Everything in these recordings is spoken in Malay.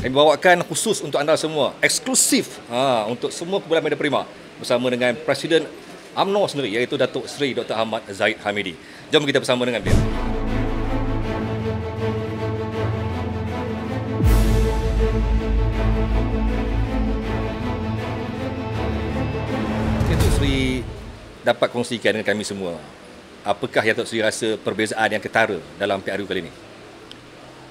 Kami bawakan khusus untuk anda semua, eksklusif untuk semua kumpulan Media Prima bersama dengan Presiden UMNO sendiri, iaitu Datuk Seri Dr. Ahmad Zahid Hamidi. Jom kita bersama dengan beliau. Datuk Seri dapat kongsikan dengan kami semua, apakah yang Datuk Seri rasa perbezaan yang ketara dalam PRU kali ini?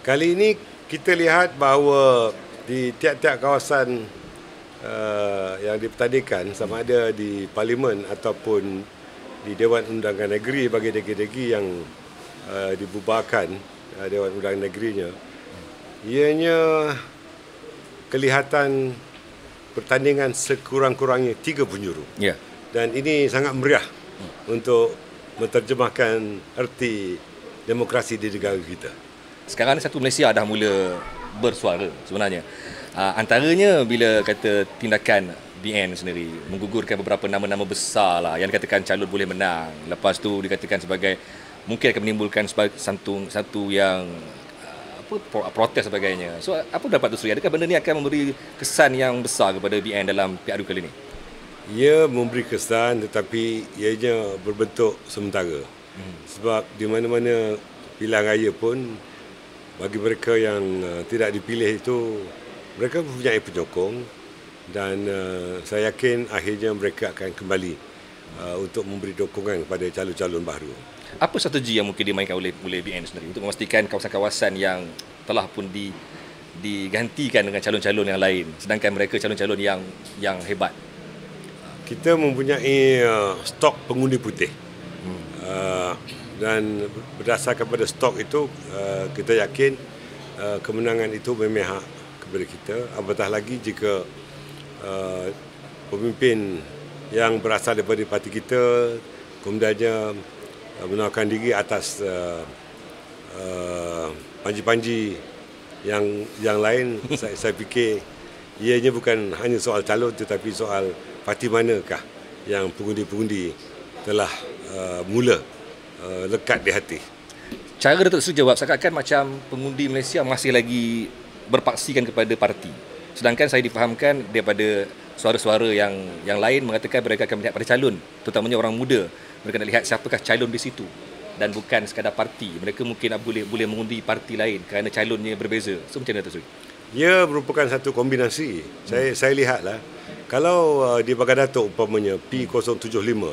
Kali ini kita lihat bahawa di tiap-tiap kawasan yang dipertandingkan, sama ada di Parlimen ataupun di Dewan Undangan Negeri bagi degi-degi yang dibubarkan Dewan Undangan Negerinya, ianya kelihatan pertandingan sekurang-kurangnya 3 penjuru. Ya. Dan ini sangat meriah untuk menterjemahkan erti demokrasi di negara kita. Sekarang ni satu Malaysia dah mula bersuara sebenarnya. Antaranya bila kata tindakan BN sendiri menggugurkan beberapa nama-nama besar lah yang dikatakan calon boleh menang. Lepas tu dikatakan sebagai mungkin akan menimbulkan satu yang protes sebagainya. So apa dapat tu Sri? Adakah benda ni akan memberi kesan yang besar kepada BN dalam PRU kali ini? Ia memberi kesan, tetapi ianya berbentuk sementara. Sebab di mana-mana pilihan raya pun, bagi mereka yang tidak dipilih itu, mereka mempunyai penyokong, dan saya yakin akhirnya mereka akan kembali untuk memberi dukungan kepada calon-calon baru. Apa strategi yang mungkin dimainkan oleh BN sendiri untuk memastikan kawasan-kawasan yang telah pun digantikan dengan calon-calon yang lain, sedangkan mereka calon-calon yang hebat? Kita mempunyai stok pengundi putih. Dan berdasarkan pada stok itu, kita yakin kemenangan itu memihak kepada kita. Apatah lagi jika pemimpin yang berasal daripada parti kita kemudiannya menawarkan diri atas panji-panji yang lain. Saya fikir ianya bukan hanya soal calon, tetapi soal parti manakah yang pengundi-pengundi telah mula lekat di hati. Cara Datuk Seri jawab seakan-akan macam pengundi Malaysia masih lagi berpaksikan kepada parti. Sedangkan saya difahamkan daripada suara-suara yang lain mengatakan mereka akan melihat pada calon, terutamanya orang muda. Mereka nak lihat siapakah calon di situ dan bukan sekadar parti. Mereka mungkin boleh mengundi parti lain kerana calonnya berbeza. So macam mana Datuk Seri? Ia merupakan satu kombinasi. Saya lihatlah, kalau di Bagadatuk umpamanya P075,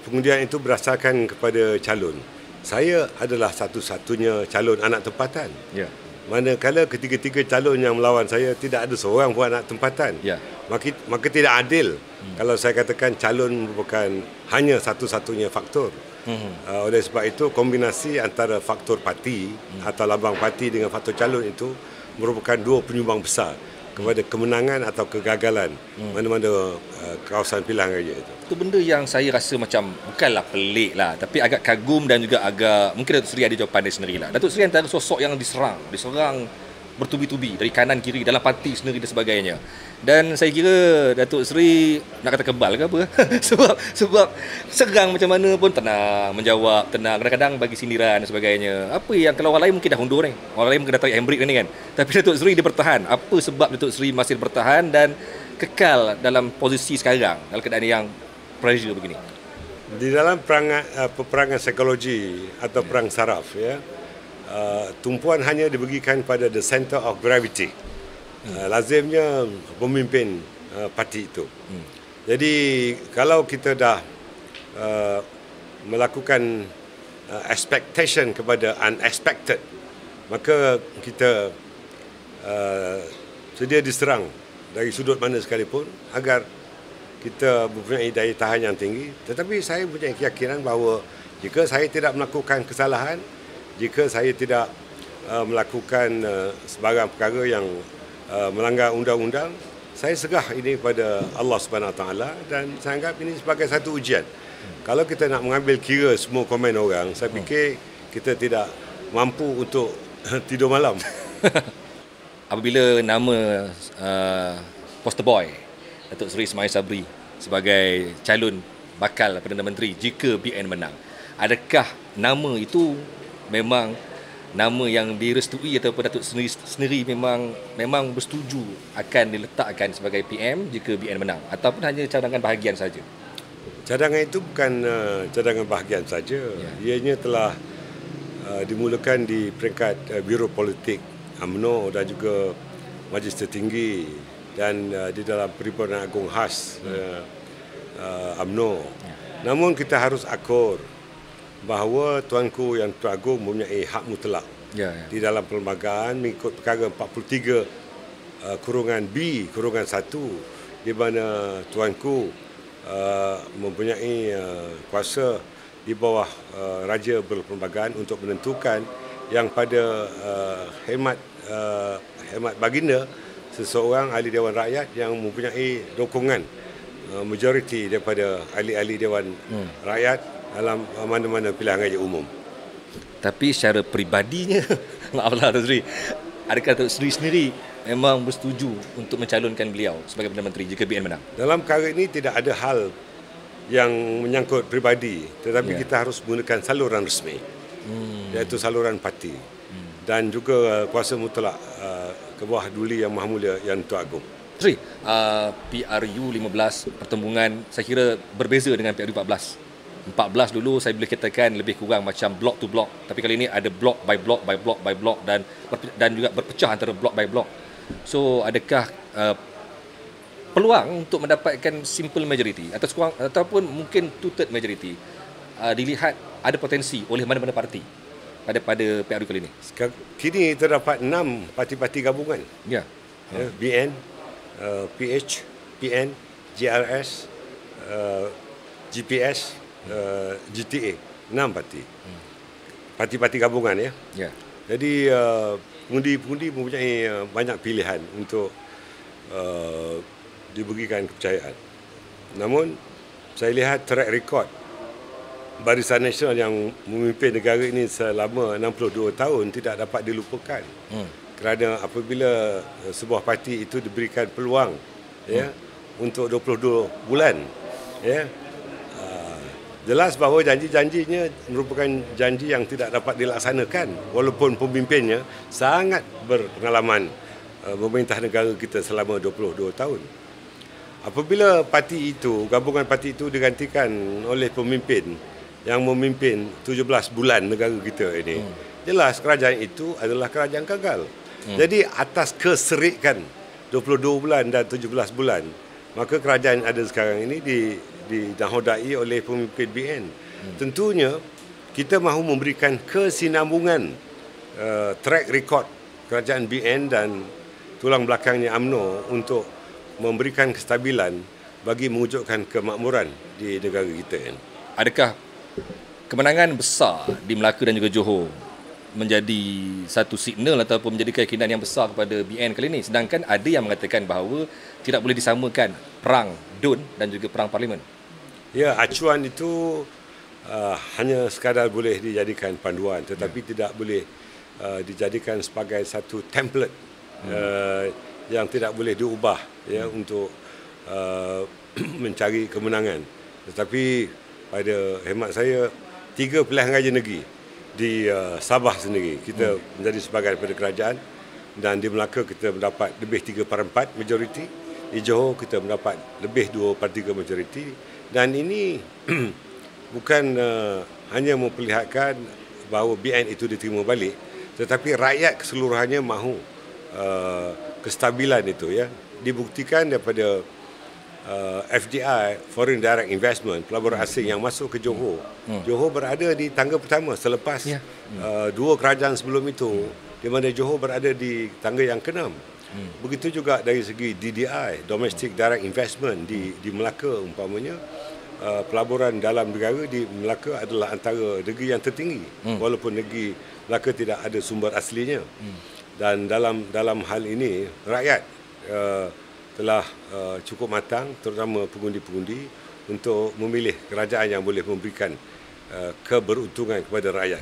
pengundian itu berdasarkan kepada calon. Saya adalah satu-satunya calon anak tempatan. Ya. Manakala ketiga-tiga calon yang melawan saya tidak ada seorang pun anak tempatan. Ya. Maka tidak adil kalau saya katakan calon merupakan hanya satu-satunya faktor. Oleh sebab itu, kombinasi antara faktor parti atau lambang parti dengan faktor calon itu merupakan dua penyumbang besar kepada kemenangan atau kegagalan mana-mana kawasan pilihan raya itu. Itu benda yang saya rasa macam bukanlah pelik lah, tapi agak kagum dan juga agak mungkin Datuk Seri ada jawapan dia sendirilah. Datuk Seri antara sosok yang diserang bertubi-tubi dari kanan kiri dalam parti sendiri dan sebagainya. Dan saya kira Datuk Seri nak kata kebal ke apa sebab serang macam mana pun tenang, menjawab tenang, kadang-kadang bagi sindiran dan sebagainya. Apa yang kalau orang lain mungkin dah undur ni, orang lain mungkin dah tarik handbrake ni kan, tapi Datuk Seri dia bertahan. Apa sebab Datuk Seri masih bertahan dan kekal dalam posisi sekarang dalam keadaan yang pressure begini? Di dalam peperangan psikologi atau perang saraf, ya, tumpuan hanya diberikan pada the center of gravity. Lazimnya pemimpin parti itu. Jadi kalau kita dah melakukan expectation kepada unexpected, maka kita sedia diserang dari sudut mana sekalipun agar kita mempunyai daya tahan yang tinggi. Tetapi saya punya keyakinan bahawa jika saya tidak melakukan kesalahan, jika saya tidak melakukan sebarang perkara yang melanggar undang-undang, saya serah ini kepada Allah Subhanahu Wa Taala, dan saya anggap ini sebagai satu ujian. Kalau kita nak mengambil kira semua komen orang, saya fikir kita tidak mampu untuk tidur malam. Apabila nama poster boy Datuk Seri Ismail Sabri sebagai calon bakal Perdana Menteri jika BN menang, adakah nama itu memang nama yang direstui ataupun Datuk sendiri memang bersetuju akan diletakkan sebagai PM jika BN menang, ataupun hanya cadangan bahagian saja? Cadangan itu bukan cadangan bahagian saja. Ianya telah dimulakan di peringkat Biro Politik UMNO dan juga Majlis Tertinggi dan di dalam Perhimpunan Agung Khas UMNO. Namun kita harus akur bahawa Tuanku Yang Teragung mempunyai hak mutlak di dalam perlembagaan mengikut perkara 43 kurungan B kurungan 1, di mana Tuanku mempunyai kuasa di bawah Raja Perlembagaan untuk menentukan yang pada hemat baginda seseorang ahli Dewan Rakyat yang mempunyai dokongan majoriti daripada ahli-ahli Dewan Rakyat dalam mana-mana pilihan raya umum. Tapi secara peribadinya, maaflah Datuk Seri, adakah Datuk Seri sendiri memang bersetuju untuk mencalonkan beliau sebagai Perdana Menteri jika BN menang? Dalam perkara ini tidak ada hal yang menyangkut peribadi, tetapi kita harus menggunakan saluran resmi, iaitu saluran parti dan juga kuasa mutlak ke bawah Duli Yang Maha Mulia Yang Teragung. Seri, PRU 15 pertembungan saya kira berbeza dengan PRU 14. 14 dulu saya boleh katakan lebih kurang macam block to block, tapi kali ini ada block by block by block by block dan juga berpecah antara block by block. So adakah peluang untuk mendapatkan simple majority ataupun mungkin two-third majority dilihat ada potensi oleh mana-mana parti pada PRU kali ini? Kini terdapat 6 parti-parti gabungan. BN, PH, PN, JRS, GPS, GTA, 6 parti. Parti-parti gabungan Jadi pengundi-pengundi mempunyai banyak pilihan untuk diberikan kepercayaan. Namun saya lihat track record Barisan Nasional yang memimpin negara ini selama 62 tahun tidak dapat dilupakan. Kerana apabila sebuah parti itu diberikan peluang untuk 22 bulan jelas bahawa janji-janjinya merupakan janji yang tidak dapat dilaksanakan walaupun pemimpinnya sangat berpengalaman memerintah negara kita selama 22 tahun. Apabila parti itu, gabungan parti itu digantikan oleh pemimpin yang memimpin 17 bulan negara kita ini, jelas kerajaan itu adalah kerajaan gagal. Jadi atas keserikan 22 bulan dan 17 bulan, maka kerajaan ada sekarang ini dinahodai oleh pemimpin BN. Tentunya kita mahu memberikan kesinambungan track record kerajaan BN dan tulang belakangnya UMNO untuk memberikan kestabilan bagi mewujudkan kemakmuran di negara kita. Adakah kemenangan besar di Melaka dan juga Johor menjadi satu signal ataupun menjadi keyakinan yang besar kepada BN kali ini, sedangkan ada yang mengatakan bahawa tidak boleh disamakan perang DUN dan juga perang parlimen? Ya, acuan itu hanya sekadar boleh dijadikan panduan, tetapi tidak boleh dijadikan sebagai satu template yang tidak boleh diubah untuk mencari kemenangan. Tetapi pada hemat saya, 3 pilihan raya negeri di Sabah sendiri kita menjadi sebahagian daripada kerajaan, dan di Melaka kita mendapat lebih 3/4 majoriti, di Johor kita mendapat lebih 2/3 majoriti, dan ini bukan hanya memperlihatkan bahawa BN itu diterima balik, tetapi rakyat keseluruhannya mahu kestabilan itu dibuktikan daripada FDI, Foreign Direct Investment, pelaburan asing yang masuk ke Johor. Johor berada di tangga pertama selepas 2 kerajaan sebelum itu, di mana Johor berada di tangga yang ke-6. Begitu juga dari segi DDI, Domestic Direct Investment di Melaka umpamanya, pelaburan dalam negara di Melaka adalah antara negeri yang tertinggi, walaupun negeri Melaka tidak ada sumber aslinya. Dan dalam hal ini rakyat telah cukup matang, terutama pengundi-pengundi, untuk memilih kerajaan yang boleh memberikan keberuntungan kepada rakyat.